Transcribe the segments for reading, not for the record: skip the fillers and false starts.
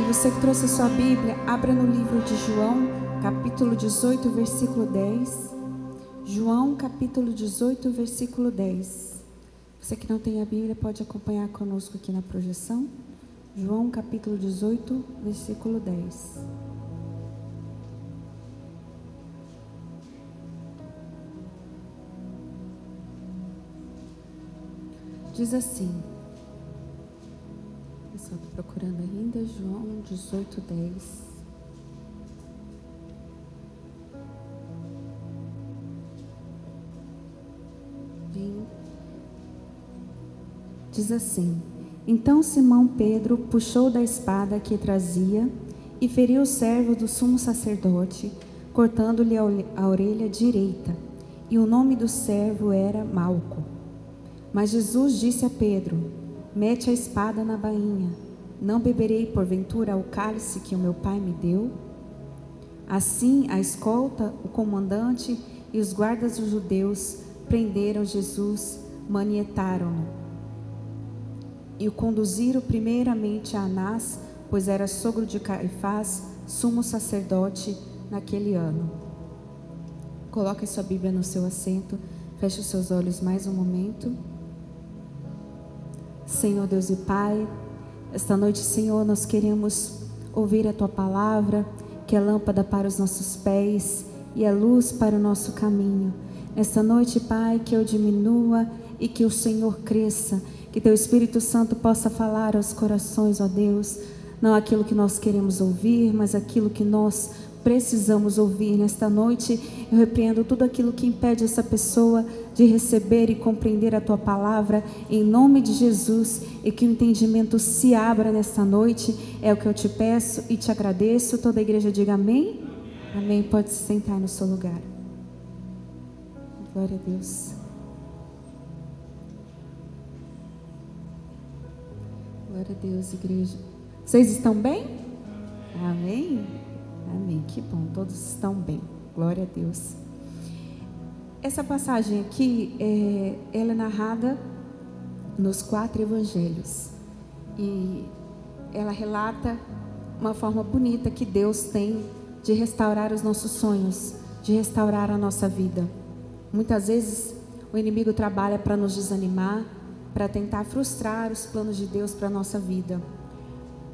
Você que trouxe a sua Bíblia, abra no livro de João, capítulo 18, versículo 10. João, capítulo 18, versículo 10. Você que não tem a Bíblia, pode acompanhar conosco aqui na projeção. João, capítulo 18, versículo 10. Diz assim, só estou procurando ainda, João 18, 10. Diz assim: então Simão Pedro puxou da espada que trazia e feriu o servo do sumo sacerdote, cortando-lhe a orelha direita, e o nome do servo era Malco. Mas Jesus disse a Pedro: mete a espada na bainha. Não beberei porventura o cálice que o meu pai me deu? Assim a escolta, o comandante e os guardas dos judeus prenderam Jesus, manietaram-no e o conduziram primeiramente a Anás, pois era sogro de Caifás, sumo sacerdote naquele ano. Coloque sua Bíblia no seu assento, feche os seus olhos mais um momento. Senhor Deus e Pai, esta noite, Senhor, nós queremos ouvir a Tua palavra, que é lâmpada para os nossos pés e é luz para o nosso caminho. Esta noite, Pai, que eu diminua e que o Senhor cresça, que Teu Espírito Santo possa falar aos corações, ó Deus, não aquilo que nós queremos ouvir, mas aquilo que nós precisamos ouvir. Nesta noite, eu repreendo tudo aquilo que impede essa pessoa de receber e compreender a Tua palavra, em nome de Jesus, e que o entendimento se abra nesta noite. É o que eu te peço e te agradeço. Toda a igreja diga amém. Amém. Pode se sentar no seu lugar. Glória a Deus. Glória a Deus, igreja. Vocês estão bem? Amém? Amém, que bom, todos estão bem, glória a Deus. Essa passagem aqui, ela é narrada nos 4 evangelhos. E ela relata uma forma bonita que Deus tem de restaurar os nossos sonhos, de restaurar a nossa vida. Muitas vezes o inimigo trabalha para nos desanimar, para tentar frustrar os planos de Deus para a nossa vida,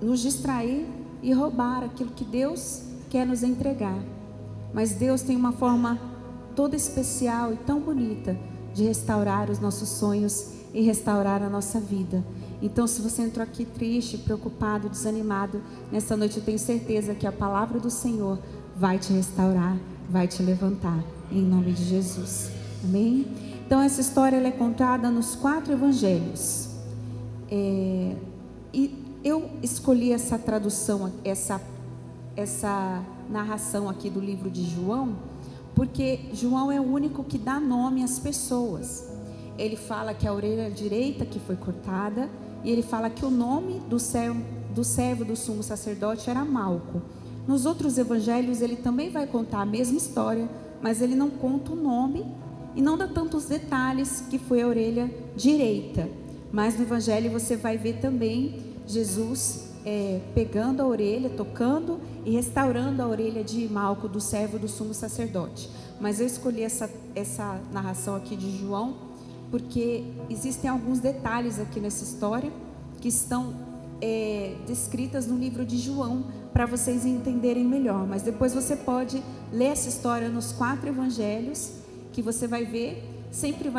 nos distrair e roubar aquilo que Deus quer nos entregar. Mas Deus tem uma forma toda especial e tão bonita de restaurar os nossos sonhos e restaurar a nossa vida. Então, se você entrou aqui triste, preocupado, desanimado, nessa noite eu tenho certeza que a palavra do Senhor vai te restaurar, vai te levantar, em nome de Jesus. Amém? Então, essa história ela é contada nos 4 evangelhos. E eu escolhi essa tradução, essa narração aqui do livro de João, porque João é o único que dá nome às pessoas. Ele fala que a orelha direita que foi cortada, e ele fala que o nome do servo do sumo sacerdote era Malco. Nos outros evangelhos ele também vai contar a mesma história, mas ele não conta o nome e não dá tantos detalhes que foi a orelha direita. Mas no evangelho você vai ver também Jesus pegando a orelha, tocando e restaurando a orelha de Malco, do servo do sumo sacerdote. Mas eu escolhi essa narração aqui de João, porque existem alguns detalhes aqui nessa história que estão descritas no livro de João, para vocês entenderem melhor. Mas depois você pode ler essa história nos 4 evangelhos, que você vai ver. Sempre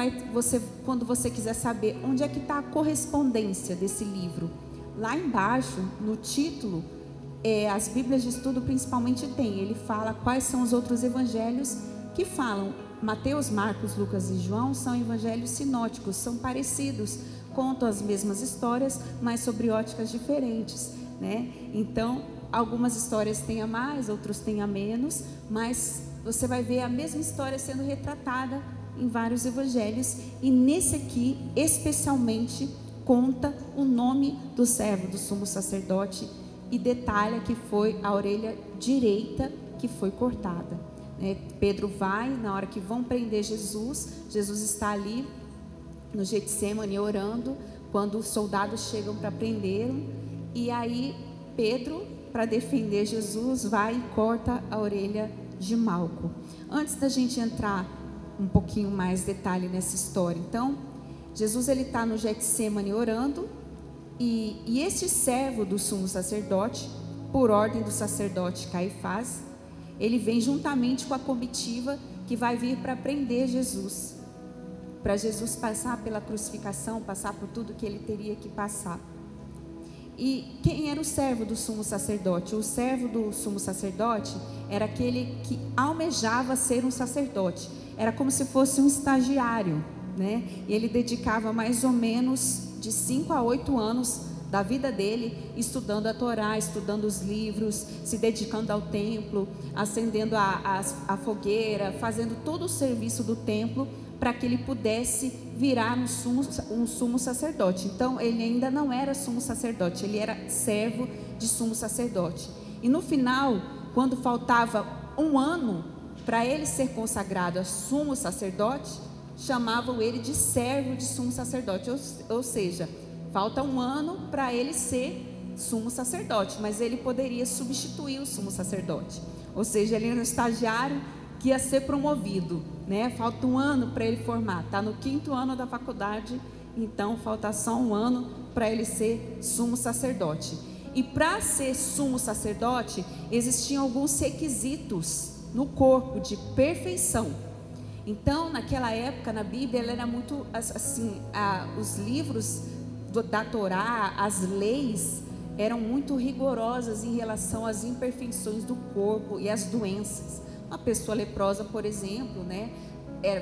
quando você quiser saber onde é que está a correspondência desse livro, lá embaixo, no título, as Bíblias de estudo principalmente tem. Ele fala quais são os outros evangelhos que falam. Mateus, Marcos, Lucas e João são evangelhos sinóticos, são parecidos, contam as mesmas histórias, mas sobre óticas diferentes, né? Então, algumas histórias têm a mais, outros têm a menos, mas você vai ver a mesma história sendo retratada em vários evangelhos, e nesse aqui, especialmente, conta o nome do servo do sumo sacerdote e detalha que foi a orelha direita que foi cortada. Pedro vai, na hora que vão prender Jesus, Jesus está ali no Getsêmani orando, quando os soldados chegam para prendê-lo, e aí Pedro, para defender Jesus, vai e corta a orelha de Malco. Antes da gente entrar um pouquinho mais detalhe nessa história, então, Jesus ele está no Getsêmani orando, e este servo do sumo sacerdote, por ordem do sacerdote Caifás, ele vem juntamente com a comitiva que vai vir para prender Jesus, para Jesus passar pela crucificação, passar por tudo que ele teria que passar. E quem era o servo do sumo sacerdote? O servo do sumo sacerdote era aquele que almejava ser um sacerdote, era como se fosse um estagiário, né? E ele dedicava mais ou menos de 5 a 8 anos da vida dele estudando a Torá, estudando os livros, se dedicando ao templo, acendendo a fogueira, fazendo todo o serviço do templo para que ele pudesse virar um sumo sacerdote. Então ele ainda não era sumo sacerdote, ele era servo de sumo sacerdote. E no final, quando faltava um ano para ele ser consagrado a sumo sacerdote, chamavam ele de servo de sumo sacerdote, ou seja, falta um ano para ele ser sumo sacerdote, mas ele poderia substituir o sumo sacerdote, ou seja, ele era um estagiário que ia ser promovido, né? Falta um ano para ele formar, está no 5º ano da faculdade, então falta só um ano para ele ser sumo sacerdote. E para ser sumo sacerdote, existiam alguns requisitos no corpo de perfeição. Então, naquela época, na Bíblia, ela era muito, assim, os livros da Torá, as leis, eram muito rigorosas em relação às imperfeições do corpo e às doenças. Uma pessoa leprosa, por exemplo, né,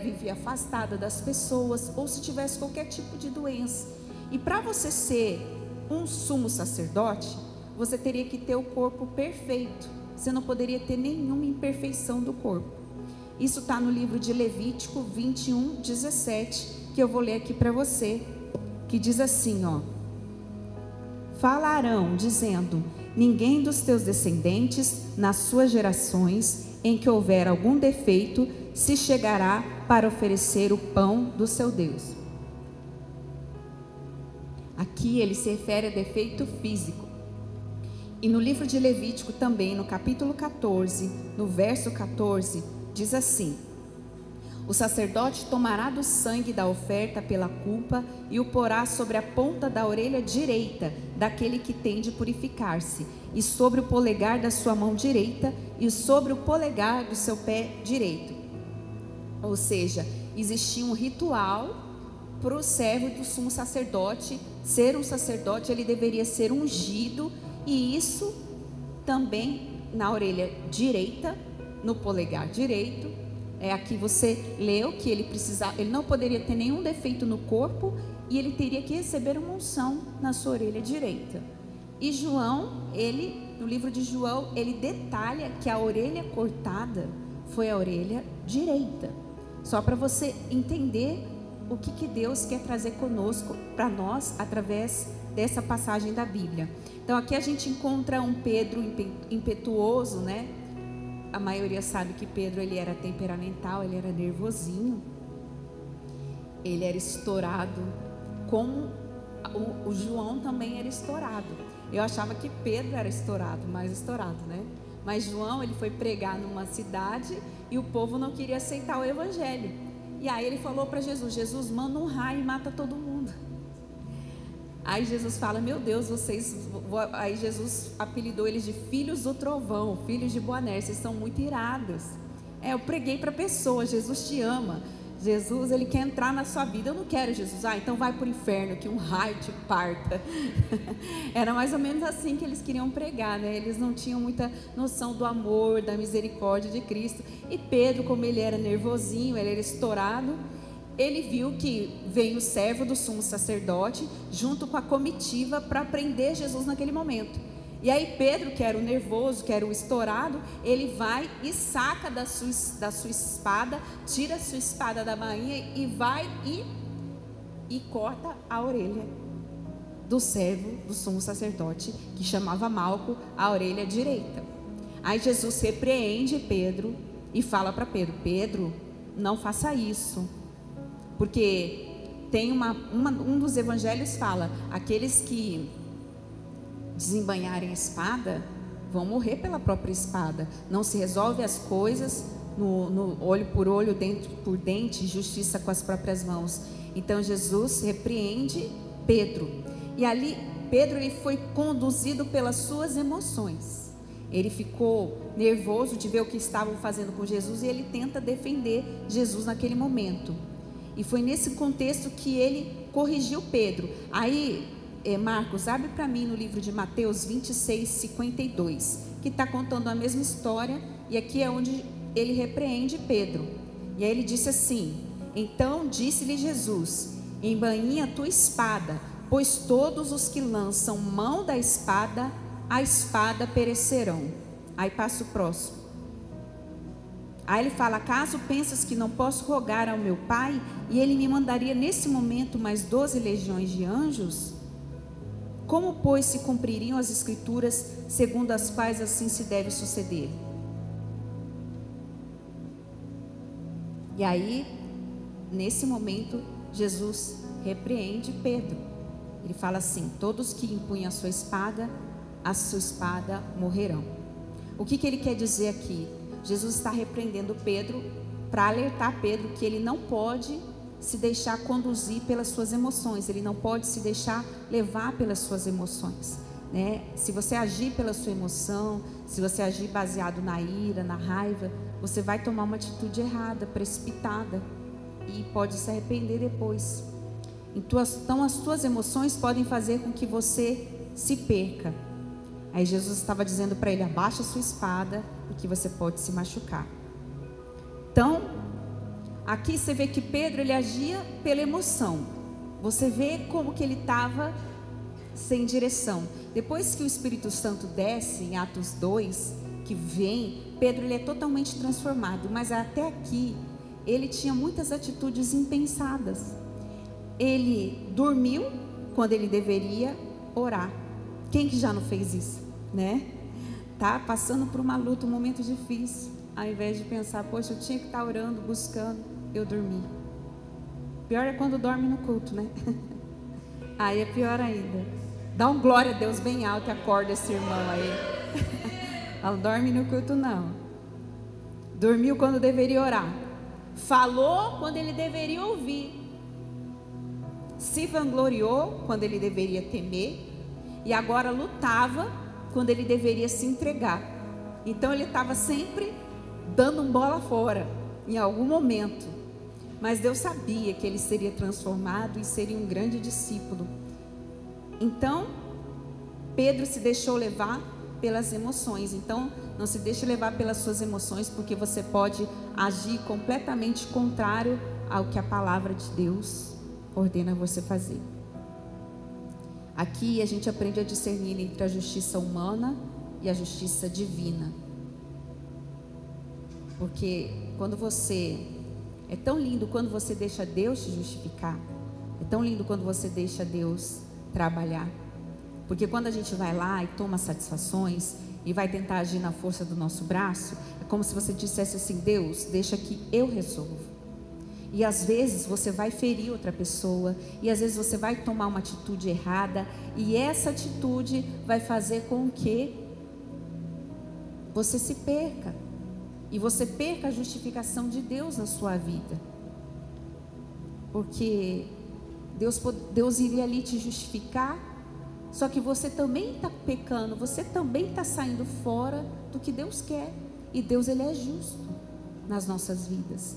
vivia afastada das pessoas, ou se tivesse qualquer tipo de doença. E para você ser um sumo sacerdote, você teria que ter o corpo perfeito. Você não poderia ter nenhuma imperfeição do corpo. Isso está no livro de Levítico 21, 17, que eu vou ler aqui para você, que diz assim, ó: falarão dizendo: ninguém dos teus descendentes, nas suas gerações, em que houver algum defeito, se chegará para oferecer o pão do seu Deus. Aqui ele se refere a defeito físico. E no livro de Levítico também, no capítulo 14, no verso 14, diz assim: o sacerdote tomará do sangue da oferta pela culpa e o porá sobre a ponta da orelha direita daquele que tem de purificar-se, e sobre o polegar da sua mão direita e sobre o polegar do seu pé direito. Ou seja, existia um ritual para o servo do sumo sacerdote ser um sacerdote, ele deveria ser ungido, e isso também na orelha direita, no polegar direito. Aqui você leu que ele não poderia ter nenhum defeito no corpo, e ele teria que receber uma unção na sua orelha direita. E João, no livro de João, ele detalha que a orelha cortada foi a orelha direita. Só para você entender o que Deus quer trazer conosco, para nós, através dessa passagem da Bíblia. Então aqui a gente encontra um Pedro impetuoso, né? A maioria sabe que Pedro, ele era temperamental, ele era nervosinho, ele era estourado, como o João também era estourado. Eu achava que Pedro era estourado, mais estourado, né? Mas João, ele foi pregar numa cidade e o povo não queria aceitar o evangelho. E aí ele falou para Jesus: Jesus, manda um raio e mata todo mundo. Aí Jesus fala: meu Deus, aí Jesus apelidou eles de filhos do trovão, filhos de Boanerges, vocês são muito irados. Eu preguei para a pessoa: Jesus te ama, Jesus, ele quer entrar na sua vida. Eu não quero, Jesus, então vai para o inferno, que um raio te parta. Era mais ou menos assim que eles queriam pregar, né? Eles não tinham muita noção do amor, da misericórdia de Cristo. E Pedro, como ele era nervosinho, ele era estourado, ele viu que veio o servo do sumo sacerdote junto com a comitiva para prender Jesus naquele momento. E aí Pedro, que era o nervoso, que era o estourado, ele vai e saca da sua espada, tira a sua espada da bainha e vai e corta a orelha do servo do sumo sacerdote, que chamava Malco, a orelha direita. Aí Jesus repreende Pedro e fala para Pedro: Pedro, não faça isso. Porque tem um dos evangelhos fala, aqueles que desembainharem a espada, vão morrer pela própria espada. Não se resolve as coisas no olho por olho, dente por dente, justiça com as próprias mãos. Então Jesus repreende Pedro. E ali Pedro, ele foi conduzido pelas suas emoções. Ele ficou nervoso de ver o que estavam fazendo com Jesus e ele tenta defender Jesus naquele momento. E foi nesse contexto que ele corrigiu Pedro. Aí, Marcos, abre para mim no livro de Mateus 26, 52, que está contando a mesma história, e aqui é onde ele repreende Pedro. E aí ele disse assim: então disse-lhe Jesus: embainha a tua espada, pois todos os que lançam mão da espada, a espada perecerão. Aí passa o próximo. Aí ele fala: acaso pensas que não posso rogar ao meu Pai, e ele me mandaria nesse momento mais 12 legiões de anjos? Como, pois, se cumpririam as escrituras, segundo as quais assim se deve suceder? E aí, nesse momento, Jesus repreende Pedro. Ele fala assim: todos que empunham a sua espada morrerão. O que ele quer dizer aqui? Jesus está repreendendo Pedro para alertar Pedro que ele não pode se deixar conduzir pelas suas emoções, ele não pode se deixar levar pelas suas emoções, né? Se você agir pela sua emoção, se você agir baseado na ira, na raiva, você vai tomar uma atitude errada, precipitada, e pode se arrepender depois. Então as tuas emoções podem fazer com que você se perca. Aí Jesus estava dizendo para ele: abaixa a sua espada, porque você pode se machucar. Então, aqui você vê que Pedro, ele agia pela emoção. Você vê como que ele estava sem direção. Depois que o Espírito Santo desce em Atos 2, que vem, Pedro, ele é totalmente transformado. Mas até aqui, ele tinha muitas atitudes impensadas. Ele dormiu quando ele deveria orar. Quem que já não fez isso, né? Tá passando por uma luta, um momento difícil, ao invés de pensar: poxa, eu tinha que estar orando, buscando, eu dormi. Pior é quando dorme no culto, né? Aí é pior ainda. Dá um glória a Deus bem alto e acorda esse irmão aí. Não dorme no culto, não. Dormiu quando deveria orar. Falou quando ele deveria ouvir. Se vangloriou quando ele deveria temer. E agora lutava quando ele deveria se entregar. Então ele estava sempre dando um bola fora, em algum momento. Mas Deus sabia que ele seria transformado e seria um grande discípulo. Então, Pedro se deixou levar pelas emoções. Então, não se deixe levar pelas suas emoções, porque você pode agir completamente contrário ao que a palavra de Deus ordena você fazer. Aqui a gente aprende a discernir entre a justiça humana e a justiça divina. Porque quando você... É tão lindo quando você deixa Deus te justificar. É tão lindo quando você deixa Deus trabalhar. Porque quando a gente vai lá e toma satisfações e vai tentar agir na força do nosso braço, é como se você dissesse assim: Deus, deixa que eu resolvo. E às vezes você vai ferir outra pessoa, e às vezes você vai tomar uma atitude errada, e essa atitude vai fazer com que você se perca, e você perca a justificação de Deus na sua vida. Porque Deus iria ali te justificar, só que você também está pecando, você também está saindo fora do que Deus quer, e Deus, ele é justo nas nossas vidas.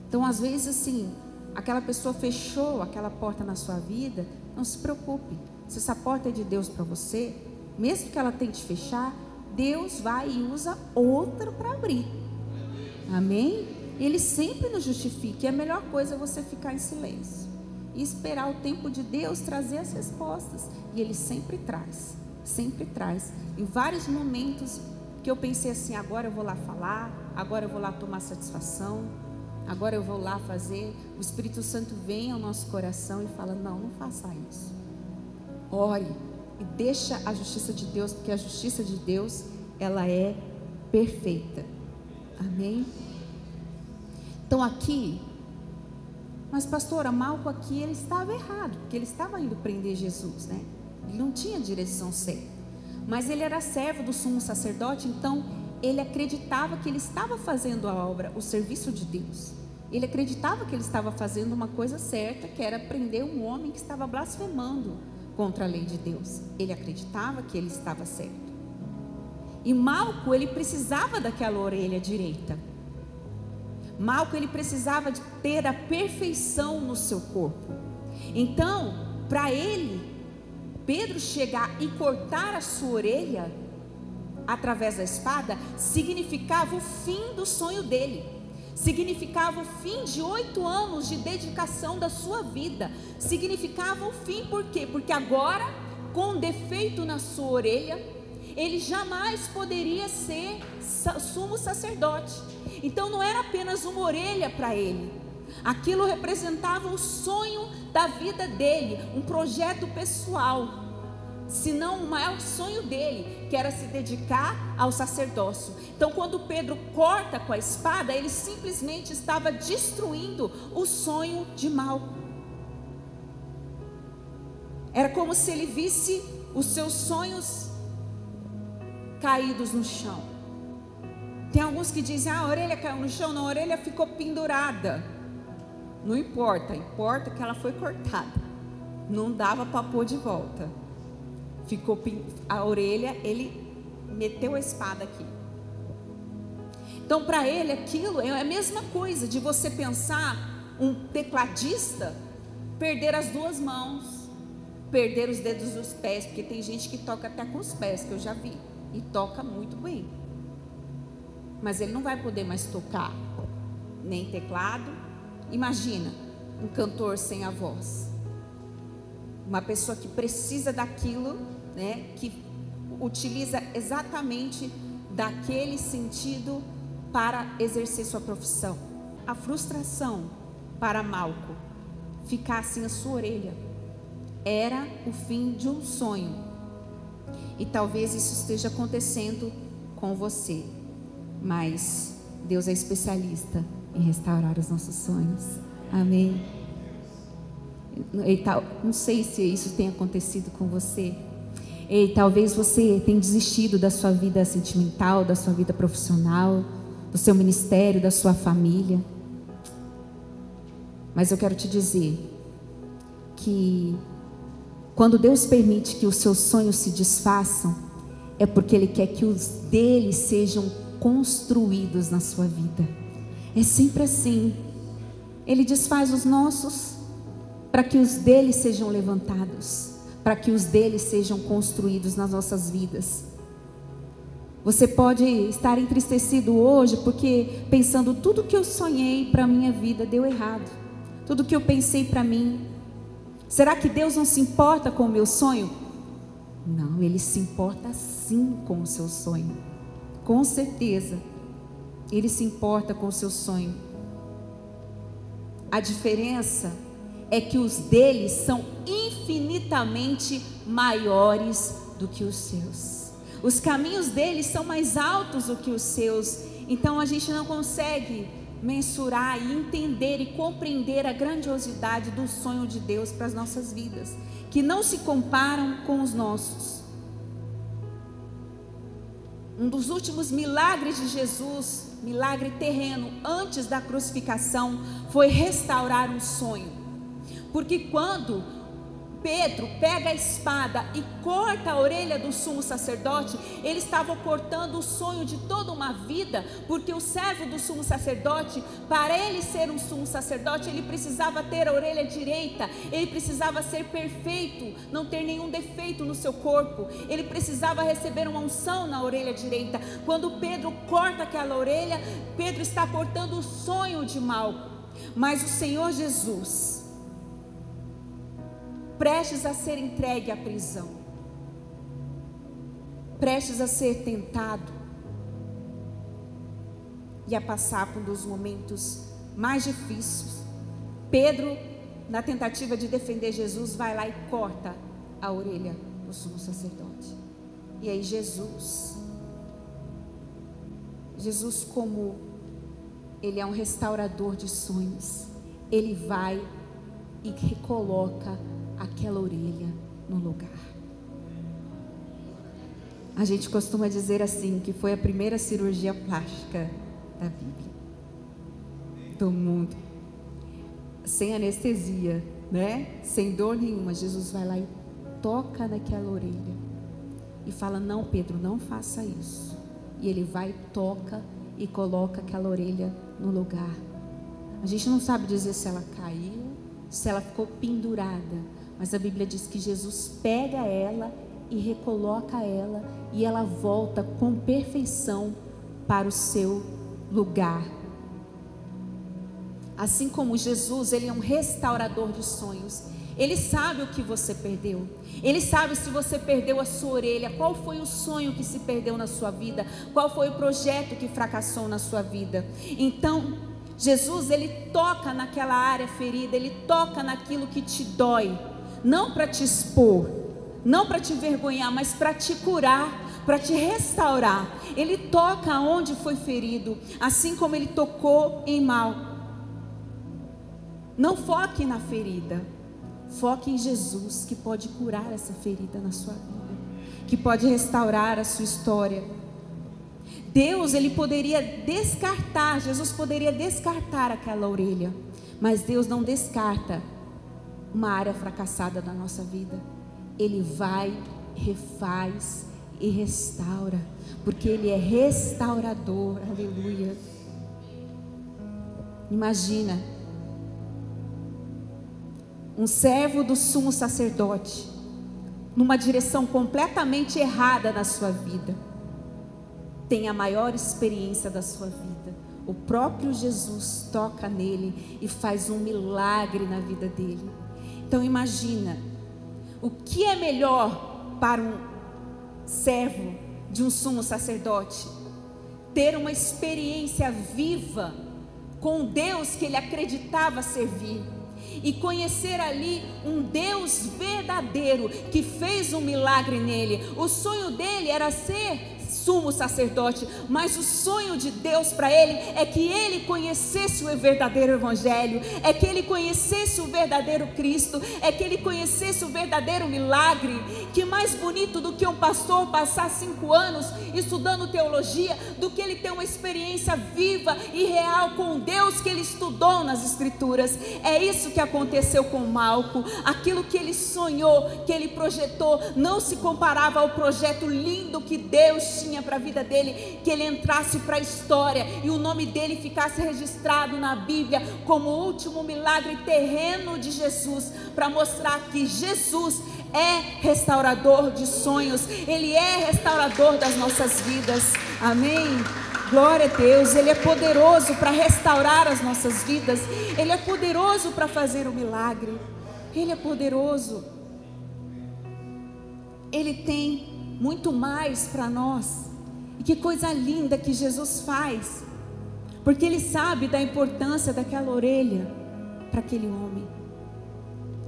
Então, às vezes, assim, aquela pessoa fechou aquela porta na sua vida, não se preocupe. Se essa porta é de Deus para você, mesmo que ela tente fechar, Deus vai e usa outra para abrir. Amém? Ele sempre nos justifica. E a melhor coisa é você ficar em silêncio e esperar o tempo de Deus trazer as respostas. E Ele sempre traz, sempre traz. Em vários momentos que eu pensei assim: agora eu vou lá falar, agora eu vou lá tomar satisfação, agora eu vou lá fazer. O Espírito Santo vem ao nosso coração e fala: não, não faça isso. Ore e deixa a justiça de Deus, porque a justiça de Deus, ela é perfeita. Amém? Então aqui, mas pastora, Malco aqui, ele estava errado, porque ele estava indo prender Jesus, né? Ele não tinha direção certa. mas ele era servo do sumo sacerdote, então ele acreditava que ele estava fazendo a obra, o serviço de Deus. Ele acreditava que ele estava fazendo uma coisa certa, que era prender um homem que estava blasfemando contra a lei de Deus. Ele acreditava que ele estava certo. E Malco, ele precisava daquela orelha direita. Malco, ele precisava de ter a perfeição no seu corpo. Então, para ele, Pedro chegar e cortar a sua orelha através da espada, significava o fim do sonho dele. Significava o fim de 8 anos de dedicação da sua vida. Significava o fim, por quê? Porque agora, com um defeito na sua orelha, ele jamais poderia ser sumo sacerdote. Então não era apenas uma orelha para ele. Aquilo representava o sonho da vida dele, um projeto pessoal. Se não o maior sonho dele, que era se dedicar ao sacerdócio. Então quando Pedro corta com a espada, ele simplesmente estava destruindo o sonho de Malco. Era como se ele visse os seus sonhos caídos no chão. Tem alguns que dizem, a orelha caiu no chão. Não, a orelha ficou pendurada. Não importa, importa que ela foi cortada. Não dava para pôr de volta. Ficou a orelha, ele meteu a espada aqui. Então para ele aquilo é a mesma coisa de você pensar um tecladista perder as 2 mãos, perder os dedos dos pés, porque tem gente que toca até com os pés, que eu já vi, e toca muito bem, mas ele não vai poder mais tocar nem teclado. Imagina um cantor sem a voz, uma pessoa que precisa daquilo, né, que utiliza exatamente daquele sentido para exercer sua profissão. A frustração para Malco ficar sem a sua orelha era o fim de um sonho, e talvez isso esteja acontecendo com você, mas Deus é especialista em restaurar os nossos sonhos. Amém. Não sei se isso tem acontecido com você. E talvez você tenha desistido da sua vida sentimental, da sua vida profissional, do seu ministério, da sua família. Mas eu quero te dizer que quando Deus permite que os seus sonhos se desfaçam, é porque Ele quer que os deles sejam construídos na sua vida. É sempre assim. Ele desfaz os nossos para que os deles sejam levantados, para que os deles sejam construídos nas nossas vidas. Você pode estar entristecido hoje porque pensando, tudo que eu sonhei para a minha vida deu errado, tudo que eu pensei para mim. Será que Deus não se importa com o meu sonho? Não, Ele se importa sim com o seu sonho, com certeza Ele se importa com o seu sonho. A diferença é que os deles são infinitamente maiores do que os seus. Os caminhos deles são mais altos do que os seus. Então a gente não consegue mensurar e entender e compreender a grandiosidade do sonho de Deus para as nossas vidas, que não se comparam com os nossos. Um dos últimos milagres de Jesus, milagre terreno antes da crucificação, foi restaurar um sonho. Porque quando Pedro pega a espada e corta a orelha do sumo sacerdote, ele estava cortando o sonho de toda uma vida, porque o servo do sumo sacerdote, para ele ser um sumo sacerdote, ele precisava ter a orelha direita, ele precisava ser perfeito, não ter nenhum defeito no seu corpo, ele precisava receber uma unção na orelha direita. Quando Pedro corta aquela orelha, Pedro está cortando o sonho de Malco. Mas o Senhor Jesus, prestes a ser entregue à prisão, prestes a ser tentado e a passar por um dos momentos mais difíceis, Pedro, na tentativa de defender Jesus, vai lá e corta a orelha do sumo sacerdote. E aí Jesus, como Ele é um restaurador de sonhos, Ele vai e recoloca aquela orelha no lugar. A gente costuma dizer assim, que foi a primeira cirurgia plástica da Bíblia, do mundo, sem anestesia, né? Sem dor nenhuma. Jesus vai lá e toca naquela orelha e fala: não, Pedro, não faça isso. E ele vai, toca e coloca aquela orelha no lugar. A gente não sabe dizer se ela caiu, se ela ficou pendurada, mas a Bíblia diz que Jesus pega ela e recoloca ela, e ela volta com perfeição para o seu lugar. Assim como Jesus, ele é um restaurador de sonhos. Ele sabe o que você perdeu. Ele sabe se você perdeu a sua orelha, qual foi o sonho que se perdeu na sua vida, qual foi o projeto que fracassou na sua vida. Então, Jesus, ele toca naquela área ferida, ele toca naquilo que te dói, não para te expor, não para te envergonhar, mas para te curar, para te restaurar. Ele toca onde foi ferido, assim como ele tocou em Malco. Não foque na ferida, foque em Jesus, que pode curar essa ferida na sua vida, que pode restaurar a sua história. Deus, ele poderia descartar, Jesus poderia descartar aquela orelha, mas Deus não descarta uma área fracassada da nossa vida. Ele vai, refaz e restaura, porque ele é restaurador. Aleluia. Imagina um servo do sumo sacerdote numa direção completamente errada na sua vida, tem a maior experiência da sua vida. O próprio Jesus toca nele e faz um milagre na vida dele. Então imagina, o que é melhor para um servo de um sumo sacerdote? Ter uma experiência viva com Deus que ele acreditava servir, e conhecer ali um Deus verdadeiro que fez um milagre nele. O sonho dele era ser sumo sacerdote, mas o sonho de Deus para ele é que ele conhecesse o verdadeiro evangelho, é que ele conhecesse o verdadeiro Cristo, é que ele conhecesse o verdadeiro milagre. Que mais bonito do que um pastor passar 5 anos estudando teologia, do que ele ter uma experiência viva e real com Deus que ele estudou nas escrituras. É isso que aconteceu com Malco. Aquilo que ele sonhou, que ele projetou, não se comparava ao projeto lindo que Deus tinha para a vida dele, que ele entrasse para a história e o nome dele ficasse registrado na Bíblia como o último milagre terreno de Jesus, para mostrar que Jesus é restaurador de sonhos, ele é restaurador das nossas vidas. Amém? Glória a Deus. Ele é poderoso para restaurar as nossas vidas, ele é poderoso para fazer o milagre, ele é poderoso, ele tem muito mais para nós. E que coisa linda que Jesus faz, porque ele sabe da importância daquela orelha para aquele homem.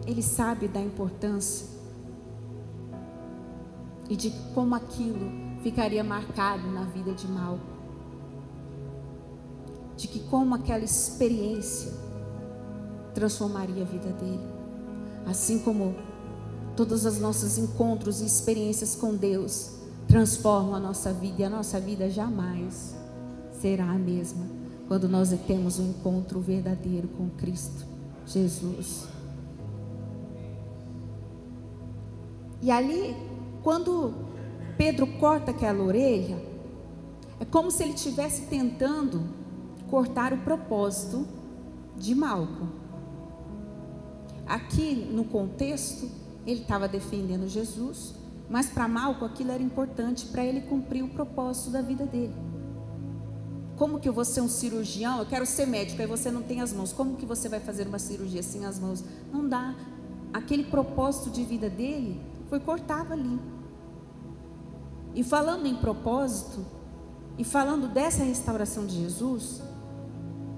Ele sabe da importância e de como aquilo ficaria marcado na vida de Malco, de que como aquela experiência transformaria a vida dele, assim como todos os nossos encontros e experiências com Deus transformam a nossa vida, e a nossa vida jamais será a mesma quando nós temos um encontro verdadeiro com Cristo Jesus. E ali, quando Pedro corta aquela orelha, é como se ele estivesse tentando cortar o propósito de Malco. Aqui no contexto, ele estava defendendo Jesus, mas para Malco aquilo era importante para ele cumprir o propósito da vida dele. Como que eu vou ser um cirurgião? Eu quero ser médico, aí você não tem as mãos. Como que você vai fazer uma cirurgia sem as mãos? Não dá. Aquele propósito de vida dele foi cortado ali. E falando em propósito, e falando dessa restauração de Jesus,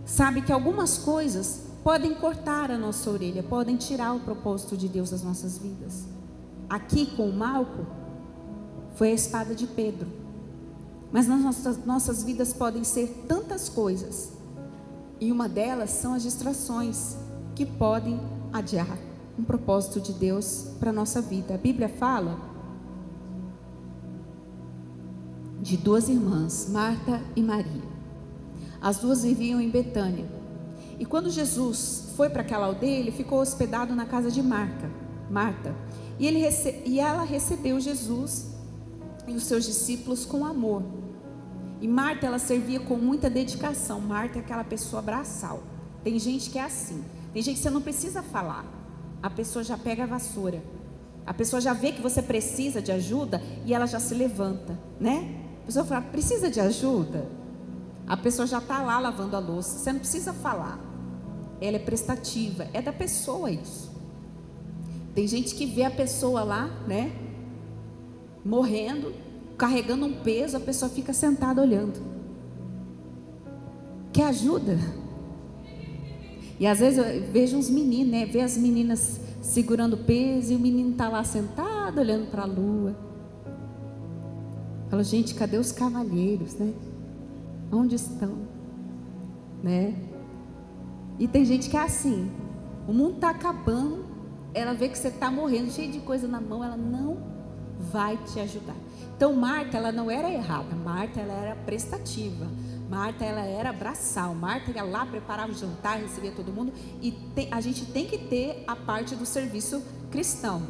sabe que algumas coisas podem cortar a nossa orelha, podem tirar o propósito de Deus das nossas vidas. Aqui com Malco foi a espada de Pedro, mas nas nossas vidas podem ser tantas coisas, e uma delas são as distrações que podem adiar um propósito de Deus para a nossa vida. A Bíblia fala de duas irmãs, Marta e Maria. As duas viviam em Betânia. E quando Jesus foi para aquela aldeia, ele ficou hospedado na casa de Marta. E ela recebeu Jesus e os seus discípulos com amor. E Marta, ela servia com muita dedicação. Marta é aquela pessoa braçal. Tem gente que é assim. Tem gente que você não precisa falar. A pessoa já pega a vassoura. A pessoa já vê que você precisa de ajuda e ela já se levanta, né? A pessoa fala, precisa de ajuda? A pessoa já está lá lavando a louça. Você não precisa falar. Ela é prestativa. É da pessoa isso. Tem gente que vê a pessoa lá, né? Morrendo, carregando um peso, a pessoa fica sentada olhando. Quer ajuda? E às vezes eu vejo uns meninos, né? Vê as meninas segurando peso e o menino está lá sentado olhando para a lua. Falo, gente, cadê os cavalheiros, né? Onde estão? Né? E tem gente que é assim. O mundo está acabando, ela vê que você está morrendo, cheio de coisa na mão, ela não vai te ajudar. Então Marta, ela não era errada. Marta, ela era prestativa. Marta, ela era braçal. Marta ia lá, preparava o jantar, recebia todo mundo. E a gente tem que ter a parte do serviço cristão.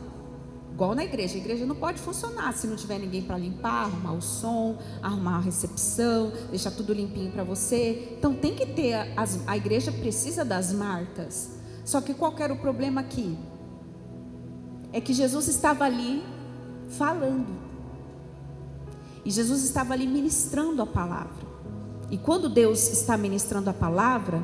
Igual na igreja. A igreja não pode funcionar se não tiver ninguém para limpar, arrumar o som, arrumar a recepção, deixar tudo limpinho para você. Então tem que ter, a igreja precisa das Martas. Só que qual que era o problema aqui? É que Jesus estava ali falando. E Jesus estava ali ministrando a palavra. E quando Deus está ministrando a palavra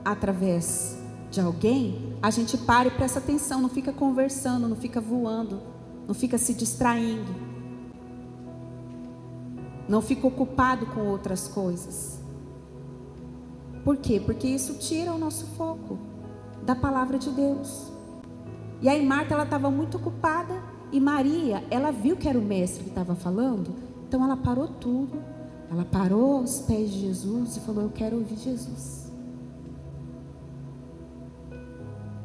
através de alguém, a gente para e presta atenção, não fica conversando, não fica voando, não fica se distraindo, não fica ocupado com outras coisas. Por quê? Porque isso tira o nosso foco da palavra de Deus. E aí Marta, ela estava muito ocupada, e Maria, ela viu que era o mestre que estava falando, então ela parou tudo. Ela parou aos pés de Jesus e falou, eu quero ouvir Jesus.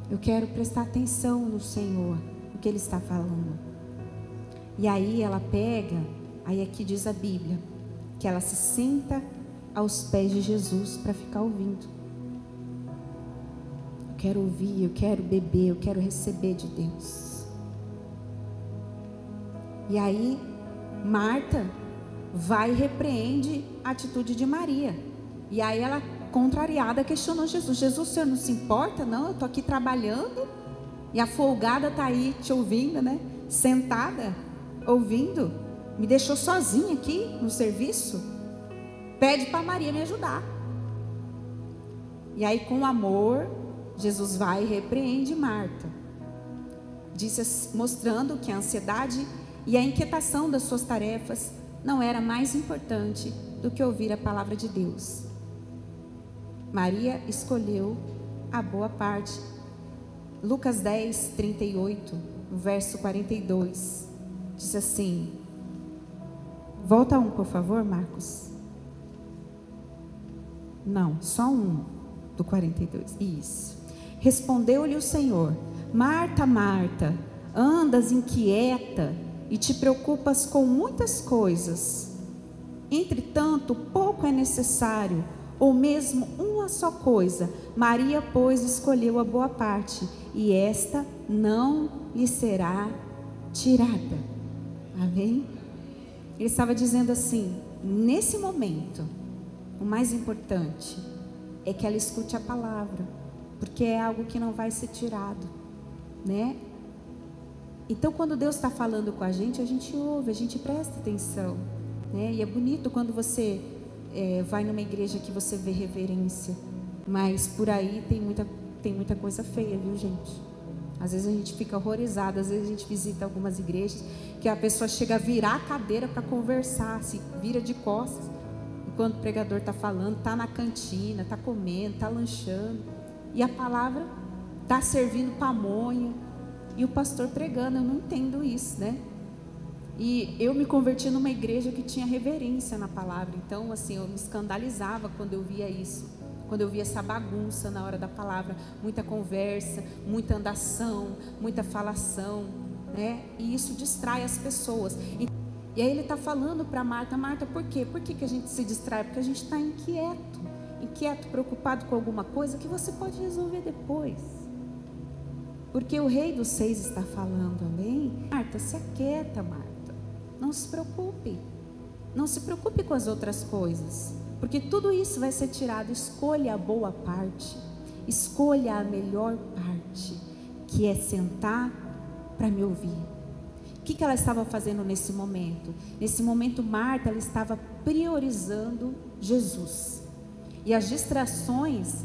Eu quero prestar atenção no Senhor, no que Ele está falando. E aí ela pega, aí aqui diz a Bíblia, que ela se senta aos pés de Jesus para ficar ouvindo. Eu quero ouvir, eu quero beber, eu quero receber de Deus. E aí Marta vai e repreende a atitude de Maria. E aí ela, contrariada, questionou Jesus. Jesus, o senhor não se importa? Não, eu estou aqui trabalhando e a folgada está aí te ouvindo, né? Sentada, ouvindo. Me deixou sozinha aqui no serviço. Pede para Maria me ajudar. E aí, com amor, Jesus vai e repreende Marta. Mostrando que a ansiedade e a inquietação das suas tarefas não era mais importante do que ouvir a palavra de Deus. Maria escolheu a boa parte. Lucas 10, 38, verso 42, diz assim. Volta um, por favor, Marcos. Não, só um do 42. Isso. Respondeu-lhe o Senhor: Marta, Marta, andas inquieta e te preocupas com muitas coisas. Entretanto, pouco é necessário, ou mesmo uma só coisa. Maria, pois, escolheu a boa parte, e esta não lhe será tirada. Amém? Ele estava dizendo assim, nesse momento, o mais importante é que ela escute a palavra, porque é algo que não vai ser tirado, né? Então, quando Deus está falando com a gente ouve, a gente presta atenção, né? E é bonito quando você vai numa igreja que você vê reverência, mas por aí tem muita coisa feia, viu, gente? Às vezes a gente fica horrorizado, às vezes a gente visita algumas igrejas que a pessoa chega a virar a cadeira para conversar, se vira de costas, enquanto o pregador está falando, está na cantina, está comendo, está lanchando, e a palavra está servindo pamonha, e o pastor pregando. Eu não entendo isso, né? E eu me converti numa igreja que tinha reverência na palavra. Então, assim, eu me escandalizava quando eu via isso. Quando eu via essa bagunça na hora da palavra. Muita conversa, muita andação, muita falação, né? E isso distrai as pessoas. E aí ele está falando para Marta: Marta, por quê? Por que a gente se distrai? Porque a gente está inquieto, preocupado com alguma coisa que você pode resolver depois. Porque o Rei dos 6 está falando, amém? Marta, se aquieta, Marta. Não se preocupe. Não se preocupe com as outras coisas. Porque tudo isso vai ser tirado. Escolha a boa parte. Escolha a melhor parte, que é sentar para me ouvir. O que ela estava fazendo nesse momento? Nesse momento, Marta, ela estava priorizando Jesus. E as distrações,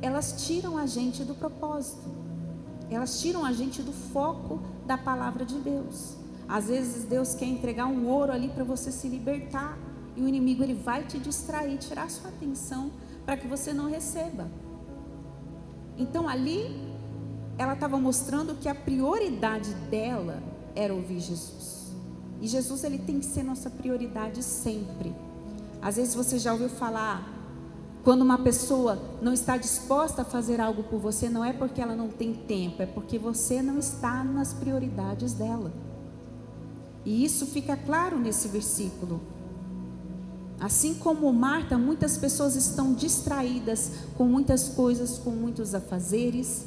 elas tiram a gente do propósito. Elas tiram a gente do foco da palavra de Deus. Às vezes Deus quer entregar um ouro ali para você se libertar. E o inimigo, ele vai te distrair, tirar a sua atenção para que você não receba. Então ali, ela estava mostrando que a prioridade dela era ouvir Jesus. E Jesus, ele tem que ser nossa prioridade sempre. Às vezes você já ouviu falar, quando uma pessoa não está disposta a fazer algo por você, não é porque ela não tem tempo, é porque você não está nas prioridades dela. E isso fica claro nesse versículo. Assim como Marta, muitas pessoas estão distraídas com muitas coisas, com muitos afazeres,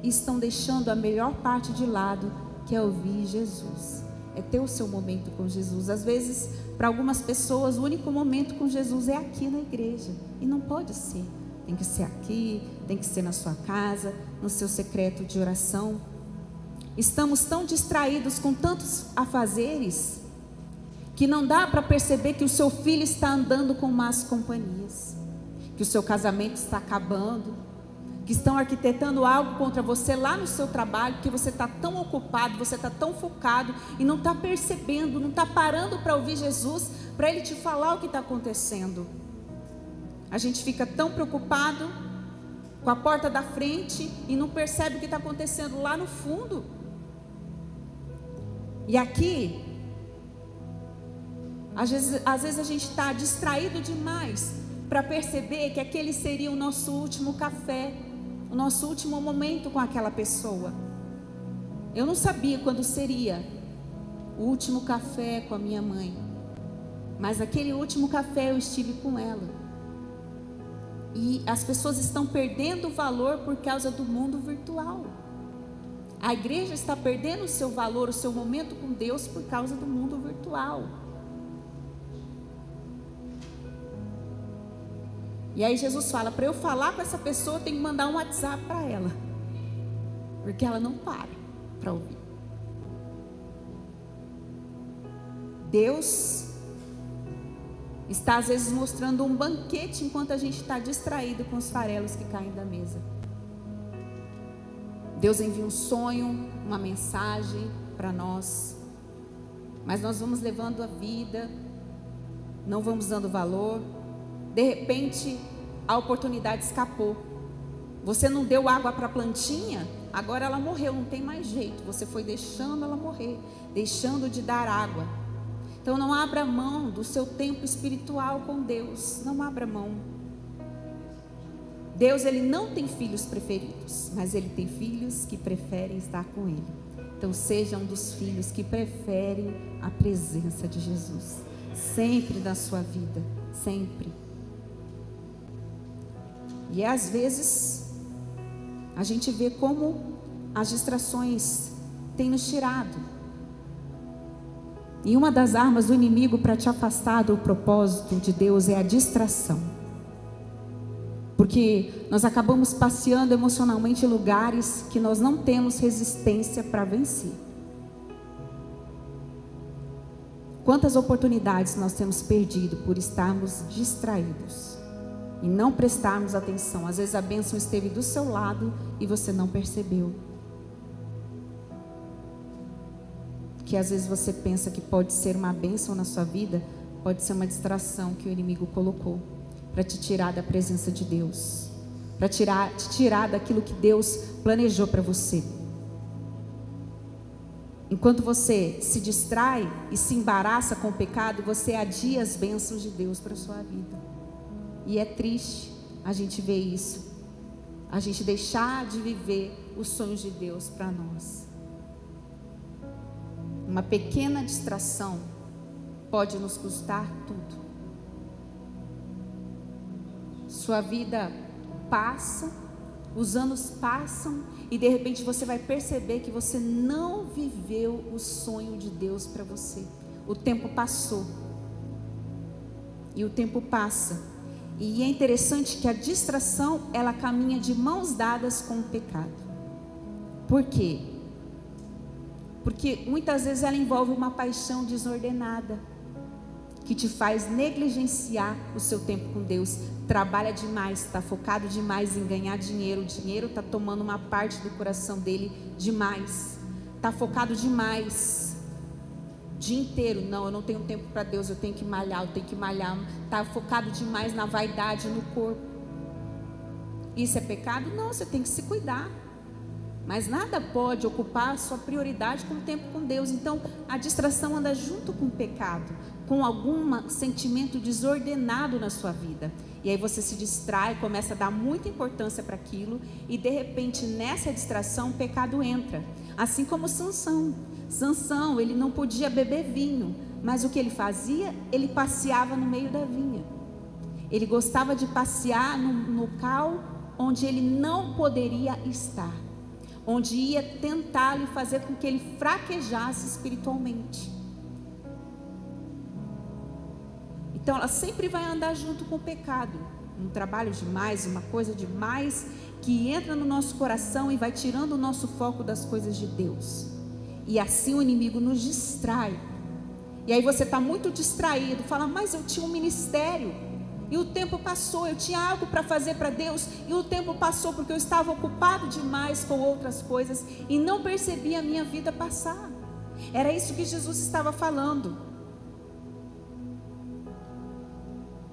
estão deixando a melhor parte de lado, que é ouvir Jesus. É ter o seu momento com Jesus. Às vezes, para algumas pessoas, o único momento com Jesus é aqui na igreja. E não pode ser. Tem que ser aqui, tem que ser na sua casa, no seu secreto de oração. Estamos tão distraídos com tantos afazeres, que não dá para perceber que o seu filho está andando com más companhias, que o seu casamento está acabando, que estão arquitetando algo contra você lá no seu trabalho, porque você está tão ocupado, você está tão focado e não está percebendo, não está parando para ouvir Jesus, para Ele te falar o que está acontecendo. A gente fica tão preocupado com a porta da frente e não percebe o que está acontecendo lá no fundo. E aqui, às vezes a gente está distraído demais para perceber que aquele seria o nosso último café, o nosso último momento com aquela pessoa. Eu não sabia quando seria o último café com a minha mãe, mas aquele último café eu estive com ela. E as pessoas estão perdendo o valor por causa do mundo virtual. A igreja está perdendo o seu valor, o seu momento com Deus por causa do mundo virtual. E aí Jesus fala, para eu falar com essa pessoa, eu tenho que mandar um WhatsApp para ela. Porque ela não para ouvir. Deus está às vezes mostrando um banquete enquanto a gente está distraído com os farelos que caem da mesa. Deus envia um sonho, uma mensagem para nós, mas nós vamos levando a vida, não vamos dando valor. De repente, a oportunidade escapou. Você não deu água para a plantinha, agora ela morreu, não tem mais jeito. Você foi deixando ela morrer, deixando de dar água. Então não abra mão do seu tempo espiritual com Deus. Não abra mão. Deus, ele não tem filhos preferidos, mas ele tem filhos que preferem estar com ele. Então seja um dos filhos que preferem a presença de Jesus. Sempre na sua vida, sempre. E às vezes a gente vê como as distrações têm nos tirado. E uma das armas do inimigo para te afastar do propósito de Deus é a distração. Porque nós acabamos passeando emocionalmente em lugares que nós não temos resistência para vencer. Quantas oportunidades nós temos perdido por estarmos distraídos e não prestarmos atenção. Às vezes a bênção esteve do seu lado e você não percebeu. Que às vezes você pensa que pode ser uma bênção na sua vida, pode ser uma distração que o inimigo colocou para te tirar da presença de Deus, para te tirar daquilo que Deus planejou para você. Enquanto você se distrai e se embaraça com o pecado, você adia as bênçãos de Deus para a sua vida. E é triste a gente ver isso, a gente deixar de viver os sonhos de Deus para nós. Uma pequena distração pode nos custar tudo. Sua vida passa, os anos passam e de repente você vai perceber que você não viveu o sonho de Deus para você. O tempo passou. E o tempo passa. E é interessante que a distração, ela caminha de mãos dadas com o pecado. Por quê? Porque muitas vezes ela envolve uma paixão desordenada, que te faz negligenciar o seu tempo com Deus. Trabalha demais, está focado demais em ganhar dinheiro. O dinheiro está tomando uma parte do coração dele demais. Está focado demais. O dia inteiro, não, eu não tenho tempo para Deus, eu tenho que malhar, está focado demais na vaidade, no corpo. Isso é pecado? Não, você tem que se cuidar, mas nada pode ocupar a sua prioridade com o tempo com Deus. Então a distração anda junto com o pecado, com algum sentimento desordenado na sua vida, e aí você se distrai, começa a dar muita importância para aquilo, e de repente nessa distração o pecado entra, assim como Sansão, ele não podia beber vinho, mas o que ele fazia? Ele passeava no meio da vinha. Ele gostava de passear no local onde ele não poderia estar, onde ia tentá-lo e fazer com que ele fraquejasse espiritualmente. Então ela sempre vai andar junto com o pecado, um trabalho demais, uma coisa demais, que entra no nosso coração e vai tirando o nosso foco das coisas de Deus. E assim o inimigo nos distrai. E aí você está muito distraído, fala, mas eu tinha um ministério, e o tempo passou, eu tinha algo para fazer para Deus, e o tempo passou porque eu estava ocupado demais com outras coisas, e não percebi a minha vida passar. Era isso que Jesus estava falando.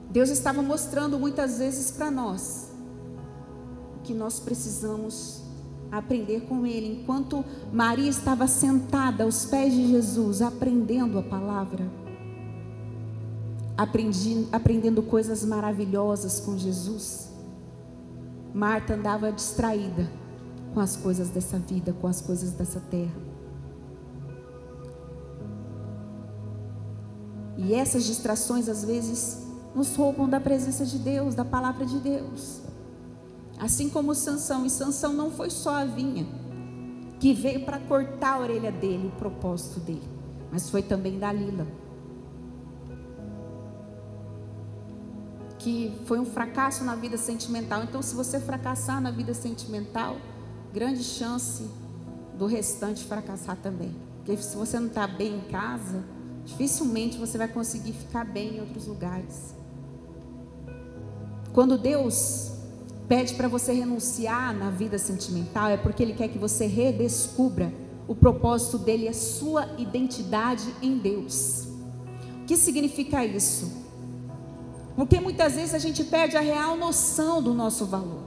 Deus estava mostrando muitas vezes para nós que nós precisamos aprender com Ele. Enquanto Maria estava sentada aos pés de Jesus, aprendendo a palavra, aprendendo coisas maravilhosas com Jesus, Marta andava distraída com as coisas dessa vida, com as coisas dessa terra. E essas distrações às vezes nos roubam da presença de Deus, da palavra de Deus. Assim como Sansão, e Sansão não foi só a vinha que veio para cortar a orelha dele, o propósito dele, mas foi também Dalila, que foi um fracasso na vida sentimental. Então, se você fracassar na vida sentimental, grande chance do restante fracassar também. Porque se você não está bem em casa, dificilmente você vai conseguir ficar bem em outros lugares. Quando Deus pede para você renunciar na vida sentimental, é porque Ele quer que você redescubra o propósito dele, a sua identidade em Deus. O que significa isso? Porque muitas vezes a gente perde a real noção do nosso valor.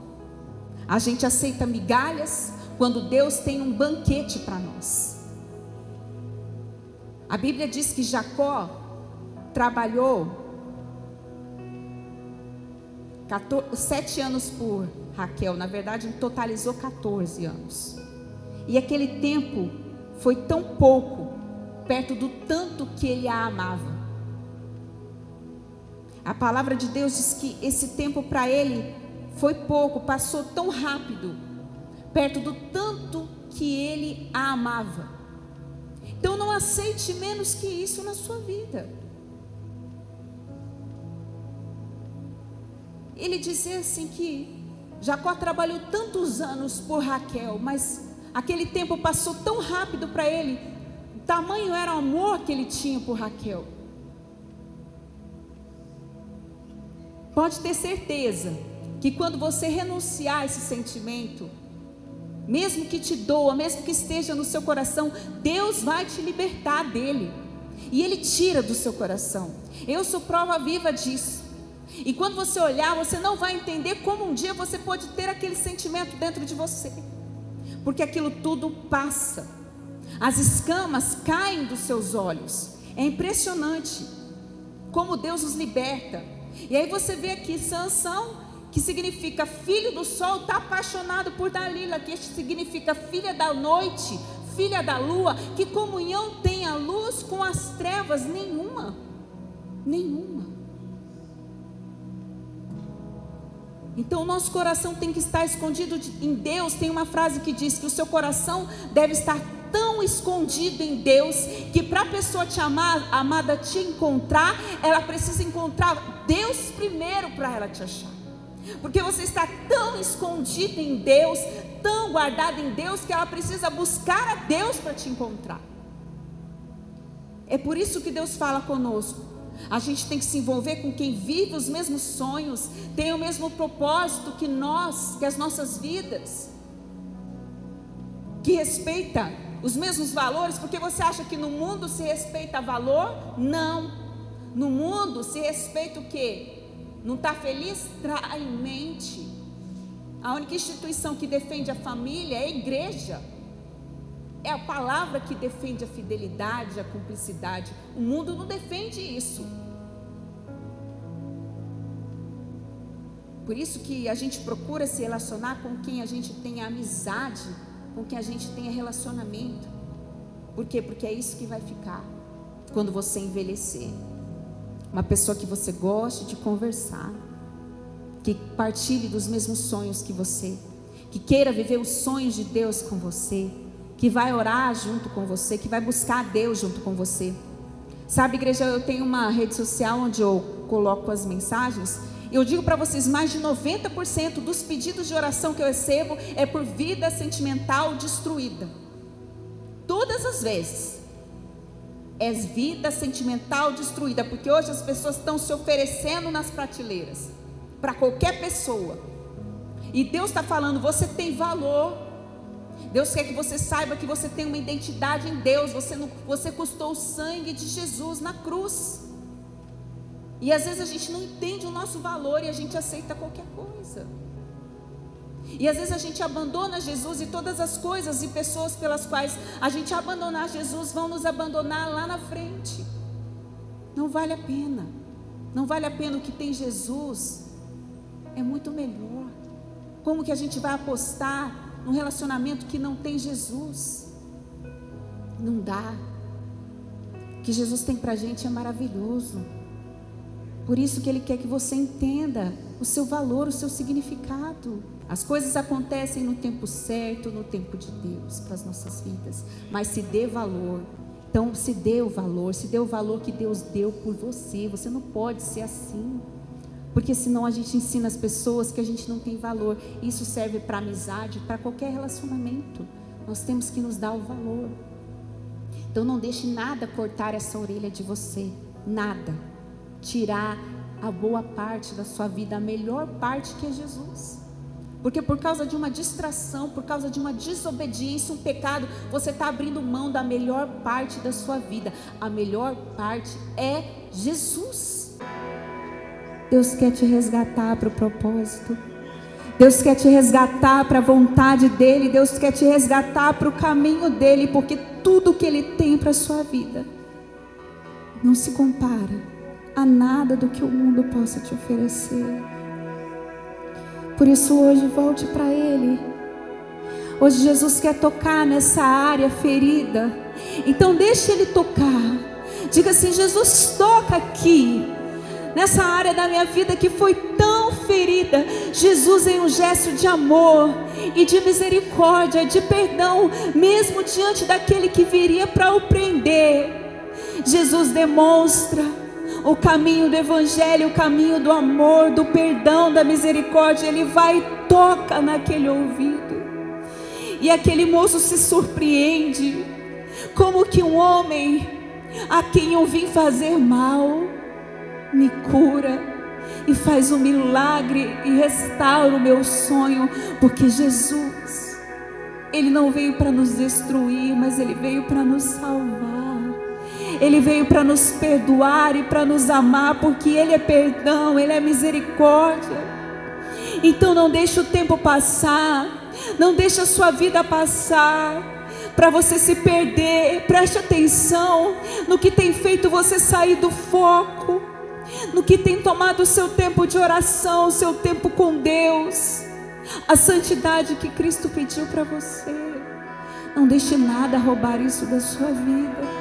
A gente aceita migalhas quando Deus tem um banquete para nós. A Bíblia diz que Jacó trabalhou 7 anos por Raquel, na verdade totalizou 14 anos. E aquele tempo foi tão pouco, perto do tanto que ele a amava. A palavra de Deus diz que esse tempo para ele foi pouco, passou tão rápido, perto do tanto que ele a amava. Então não aceite menos que isso na sua vida. Ele dizia assim que Jacó trabalhou tantos anos por Raquel, mas aquele tempo passou tão rápido para ele, tamanho era o amor que ele tinha por Raquel. Pode ter certeza que quando você renunciar a esse sentimento, mesmo que te doa, mesmo que esteja no seu coração, Deus vai te libertar dele, e Ele tira do seu coração. Eu sou prova viva disso. E quando você olhar, você não vai entender como um dia você pode ter aquele sentimento dentro de você, porque aquilo tudo passa, as escamas caem dos seus olhos. É impressionante como Deus nos liberta. E aí você vê aqui Sansão, que significa filho do sol, está apaixonado por Dalila, que significa filha da noite, filha da lua. Que comunhão tem a luz com as trevas? Nenhuma. Nenhuma. Então o nosso coração tem que estar escondido em Deus. Tem uma frase que diz que o seu coração deve estar tão escondido em Deus, que para a pessoa te amar, amada, te encontrar, ela precisa encontrar Deus primeiro para ela te achar. Porque você está tão escondido em Deus, tão guardado em Deus, que ela precisa buscar a Deus para te encontrar. É por isso que Deus fala conosco. A gente tem que se envolver com quem vive os mesmos sonhos, tem o mesmo propósito que nós, que as nossas vidas, que respeita os mesmos valores. Porque você acha que no mundo se respeita valor? Não. No mundo se respeita o quê? Não está feliz? Trai mente. A única instituição que defende a família é a igreja. É a palavra que defende a fidelidade, a cumplicidade. O mundo não defende isso. Por isso que a gente procura se relacionar com quem a gente tem amizade, com quem a gente tenha relacionamento. Por quê? Porque é isso que vai ficar quando você envelhecer. Uma pessoa que você goste de conversar, que partilhe dos mesmos sonhos que você, que queira viver os sonhos de Deus com você, que vai orar junto com você, que vai buscar a Deus junto com você. Sabe, igreja, eu tenho uma rede social onde eu coloco as mensagens. Eu digo para vocês, mais de 90% dos pedidos de oração que eu recebo é por vida sentimental destruída. Todas as vezes é vida sentimental destruída, porque hoje as pessoas estão se oferecendo nas prateleiras para qualquer pessoa. E Deus está falando, você tem valor. Deus quer que você saiba que você tem uma identidade em Deus. Você custou o sangue de Jesus na cruz. E às vezes a gente não entende o nosso valor e a gente aceita qualquer coisa. E às vezes a gente abandona Jesus, e todas as coisas e pessoas pelas quais a gente abandonar Jesus vão nos abandonar lá na frente. Não vale a pena. Não vale a pena. O que tem Jesus é muito melhor. Como que a gente vai apostar num relacionamento que não tem Jesus? Não dá. O que Jesus tem pra gente é maravilhoso. Por isso que Ele quer que você entenda o seu valor, o seu significado. As coisas acontecem no tempo certo, no tempo de Deus para as nossas vidas. Mas se dê valor. Então se dê o valor que Deus deu por você. Você não pode ser assim. Porque senão a gente ensina as pessoas que a gente não tem valor. Isso serve para amizade, para qualquer relacionamento. Nós temos que nos dar o valor. Então não deixe nada cortar essa orelha de você. Nada. Tirar a boa parte da sua vida, a melhor parte, que é Jesus. Porque por causa de uma distração, por causa de uma desobediência, um pecado, você está abrindo mão da melhor parte da sua vida. A melhor parte é Jesus. Deus quer te resgatar para o propósito. Deus quer te resgatar para a vontade dEle. Deus quer te resgatar para o caminho dEle. Porque tudo que Ele tem para a sua vida não se compara a nada do que o mundo possa te oferecer. Por isso hoje volte para Ele. Hoje Jesus quer tocar nessa área ferida. Então deixe Ele tocar. Diga assim: Jesus, toca aqui, nessa área da minha vida que foi tão ferida. Jesus, em um gesto de amor e de misericórdia, de perdão, mesmo diante daquele que viria para o prender, Jesus demonstra o caminho do evangelho, o caminho do amor, do perdão, da misericórdia. Ele vai e toca naquele ouvido, e aquele moço se surpreende. Como que um homem a quem eu vim fazer mal me cura e faz um milagre e restaura o meu sonho? Porque Jesus, Ele não veio para nos destruir, mas Ele veio para nos salvar. Ele veio para nos perdoar e para nos amar, porque Ele é perdão, Ele é misericórdia. Então não deixe o tempo passar, não deixe a sua vida passar para você se perder. Preste atenção no que tem feito você sair do foco, no que tem tomado o seu tempo de oração, o seu tempo com Deus, a santidade que Cristo pediu para você. Não deixe nada roubar isso da sua vida.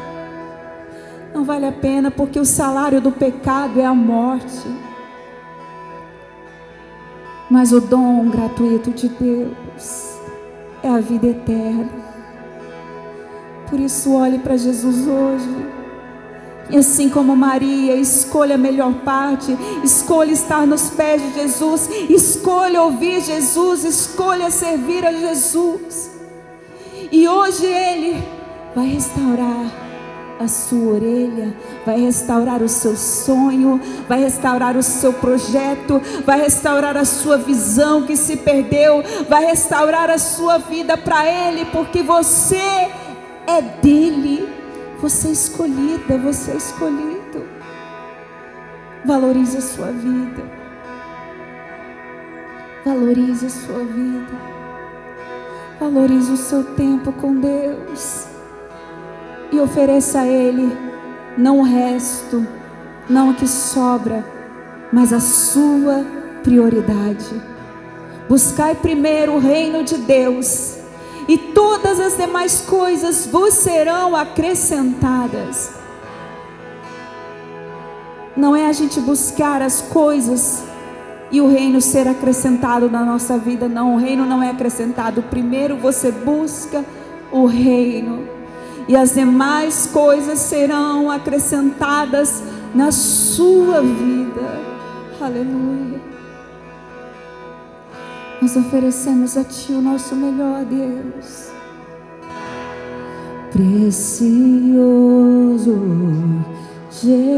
Não vale a pena, porque o salário do pecado é a morte. Mas o dom gratuito de Deus é a vida eterna. Por isso, olhe para Jesus hoje. E assim como Maria, escolha a melhor parte. Escolha estar nos pés de Jesus. Escolha ouvir Jesus. Escolha servir a Jesus. E hoje Ele vai restaurar a sua orelha, vai restaurar o seu sonho, vai restaurar o seu projeto, vai restaurar a sua visão que se perdeu, vai restaurar a sua vida para Ele, porque você é dele, você é escolhida, você é escolhido. Valorize a sua vida, valorize a sua vida, valorize o seu tempo com Deus. E ofereça a Ele, não o resto, não o que sobra, mas a sua prioridade. Buscai primeiro o reino de Deus, e todas as demais coisas vos serão acrescentadas. Não é a gente buscar as coisas e o reino ser acrescentado na nossa vida, não, o reino não é acrescentado. Primeiro você busca o reino, e as demais coisas serão acrescentadas na sua vida. Aleluia. Nós oferecemos a Ti o nosso melhor, Deus. Precioso Jesus,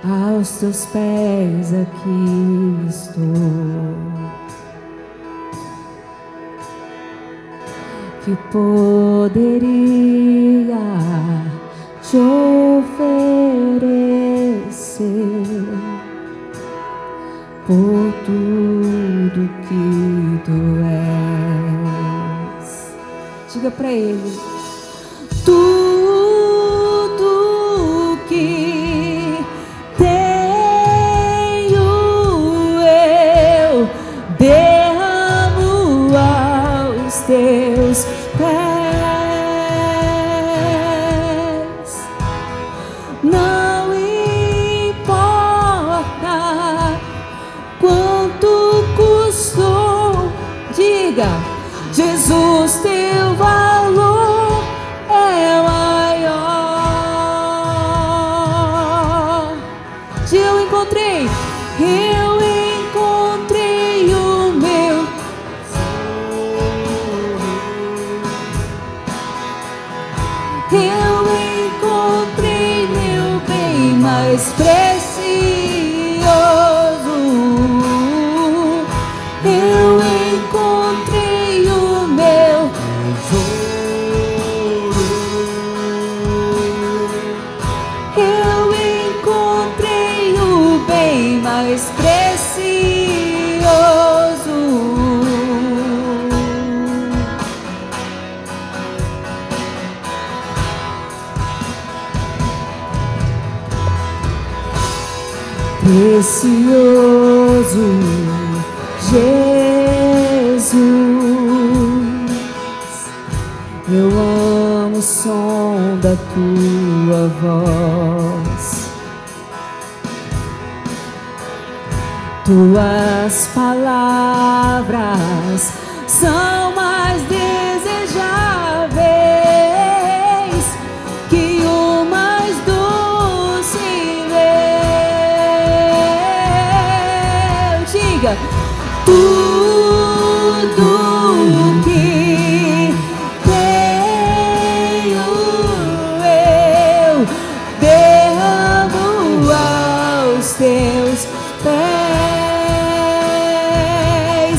aos Teus pés aqui estou. Que poderia te oferecer por tudo que Tu és. Diga para Ele: tudo que tenho eu derramo aos Teus pés. Não importa quanto custou, diga: Jesus, Teu valor é maior. Eu encontrei o meu. Eu encontrei meu bem mais precioso. Eu encontrei o meu tesouro. Eu encontrei o bem mais precioso. Precioso Jesus, eu amo o som da Tua voz. Tuas palavras são mais desejáveis que o mais doce mel. Diga: tudo que tenho eu derramo aos Teus pés.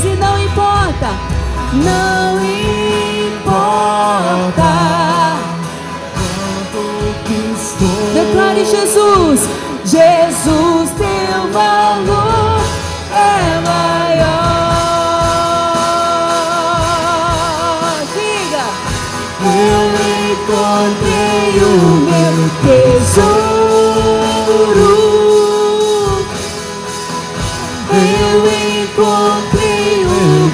E não importa, não importa quanto custou. Declare: Jesus, Jesus, Teu valor é maior. Diga: eu encontrei o meu tesouro. Eu encontrei o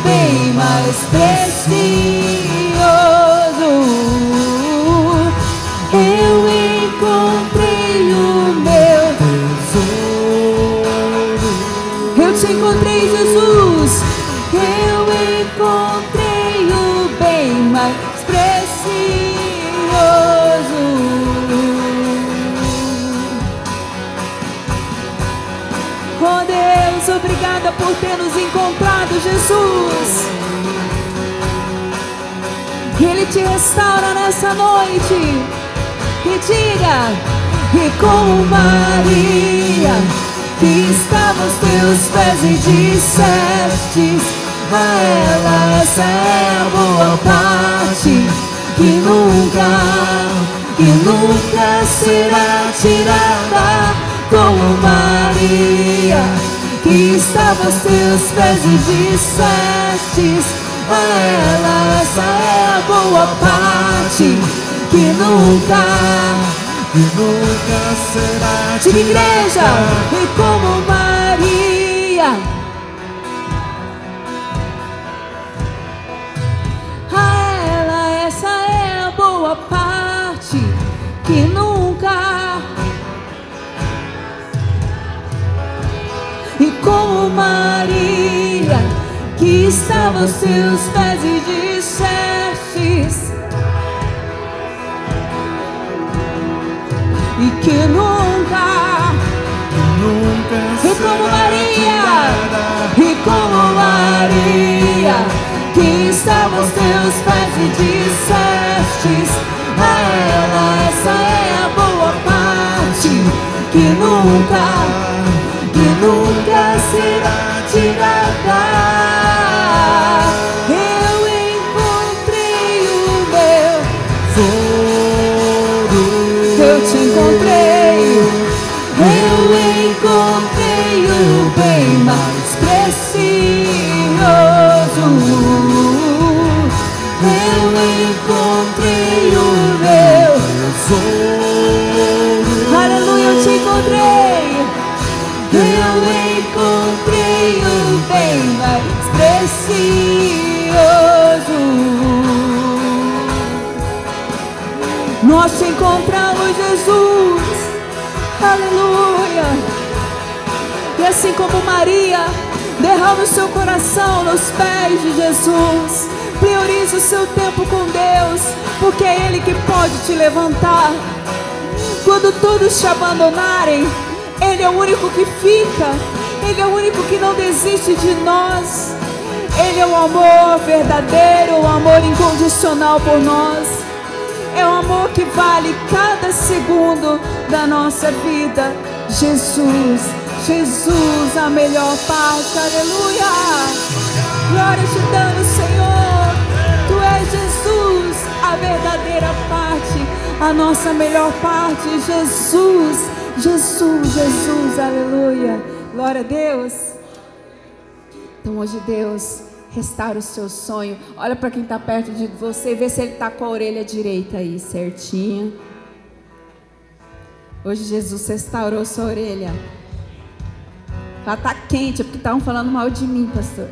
bem mais precioso. te restaura nessa noite. E diga: e como Maria, que estava aos teus pés e dissestes a ela, essa é a boa parte, que nunca será tirada. Como Maria, que estava aos teus pés e dissestes a ela, essa é a boa parte, que nunca será de igreja. tirada. E como Maria, a ela essa é a boa parte, que nunca. E como Maria, que estava aos teus pés e dissestes, e que nunca, e como Maria, e como Maria, que estava aos teus pés e dissestes a ela, essa é a boa parte, que nunca será tirada. Eu encontrei o meu Tesouro. eu te encontrei, eu encontrei o bem mais precioso. Eu encontrei o meu Tesouro. aleluia, eu te encontrei, eu encontrei o bem mais precioso. Nós te encontramos, Jesus, aleluia. E assim como Maria, derrama o seu coração nos pés de Jesus. Priorize o seu tempo com Deus, porque é Ele que pode te levantar. Quando todos te abandonarem, Ele é o único que fica. Ele é o único que não desiste de nós. Ele é o amor verdadeiro, o amor incondicional por nós. É o amor que vale cada segundo da nossa vida. Jesus, Jesus, a melhor parte, aleluia. Glória te damos, Senhor. Tu és Jesus, a verdadeira parte, a nossa melhor parte. Jesus, Jesus, Jesus, aleluia. Glória a Deus. Então hoje Deus restaura o seu sonho. Olha para quem está perto de você e vê se ele está com a orelha direita aí, certinha. Hoje Jesus restaurou sua orelha. Ela está quente, é porque estavam falando mal de mim, pastor.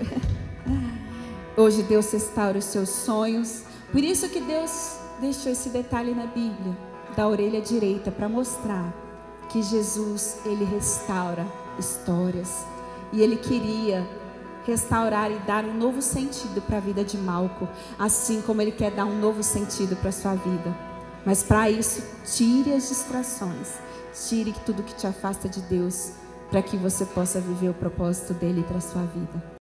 Hoje Deus restaura os seus sonhos. Por isso que Deus deixou esse detalhe na Bíblia, da orelha direita, para mostrar que Jesus, Ele restaura histórias. E Ele queria restaurar e dar um novo sentido para a vida de Malco, assim como Ele quer dar um novo sentido para a sua vida. Mas para isso, tire as distrações, tire tudo que te afasta de Deus, para que você possa viver o propósito dEle para a sua vida.